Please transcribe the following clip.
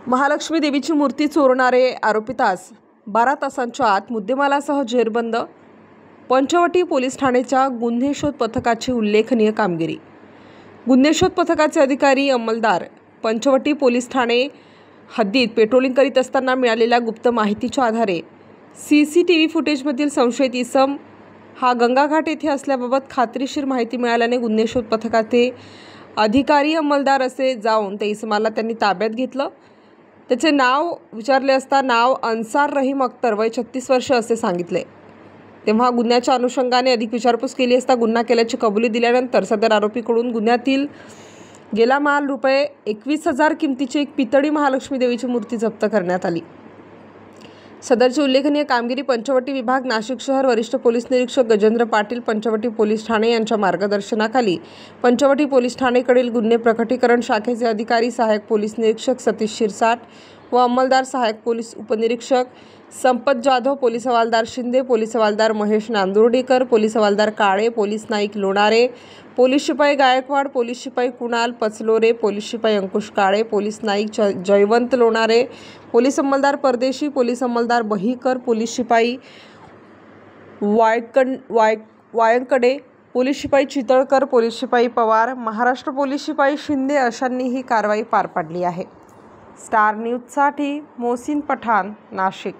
महालक्ष्मी देवीची मूर्ती चोरणारे आरोपितास 12 तासांच्या आत मुद्देमालासह जेरबंद। पंचवटी पोलीस ठाण्याच्या गुन्हे शोध पथकाची उल्लेखनीय कामगिरी। गुन्हे शोध पथकाचे अधिकारी अंमलदार पंचवटी पोलीस ठाणे हद्दीत पेट्रोलिंग करीत असताना मिळालेल्या गुप्त माहितीच्या आधारे सीसीटीव्ही फुटेजमधील संशयित इसम हा गंगाघाट येथे असल्याबाबत खात्रीशीर माहिती मिळाल्याने गुन्हे शोध पथकाचे अधिकारी अंमलदार असे जाऊन त्या इसमाला त्यांनी ताब्यात घेतलं। त्याचे नाव विचारले असता नाव अन्सार रहीम अख्तर वय 36 वर्ष असे सांगितले। तेव्हा गुन्ह्याच्या अनुषंगाने अधिक विचारपूस केली असता गुन्हा केल्याची कबुली दिल्यानंतर सदर आरोपीकडून गुन्ह्यातील गेला माल रुपये 21,000 किमतीची एक पितळी महालक्ष्मी देवीची मूर्ती जप्त करण्यात आली। सदरची उल्लेखनीय कामगिरी पंचवटी विभाग नाशिक शहर वरिष्ठ पोलीस निरीक्षक गजेंद्र पाटील पंचवटी पोलीस ठाणे यांच्या मार्गदर्शनाखाली पंचवटी पोलीस ठाणेकडील गुन्हे प्रकटीकरण शाखेचे अधिकारी सहाय्यक पोलीस निरीक्षक सतीश शिरसाट व अंमलदार सहाय्यक पोलीस उपनिरीक्षक संपत जाधव, पोलीस हवालदार शिंदे, पोलीस हवालदार महेश नांदुर्डीकर, पोलीस हवालदार काळे, पोलीस नाईक लोणारे, पोलीस शिपाई गायकवाड, पोलीस शिपाई कुणाल पचलोरे, पोलीस शिपाई अंकुश काळे, पोलीस नाईक जयवंत लोणारे, पोलीस अंमलदार परदेशी, पोलीस अंमलदार बहीकर, पोलीस शिपाई वायंकडे, पोलीस शिपाई चितळकर, पोलीस शिपाई पवार, महाराष्ट्र पोलीस शिपाई शिंदे अशांनी ही कारवाई पार पाडली आहे। स्टार न्यूजसाठी मोहसिन पठाण, नाशिक।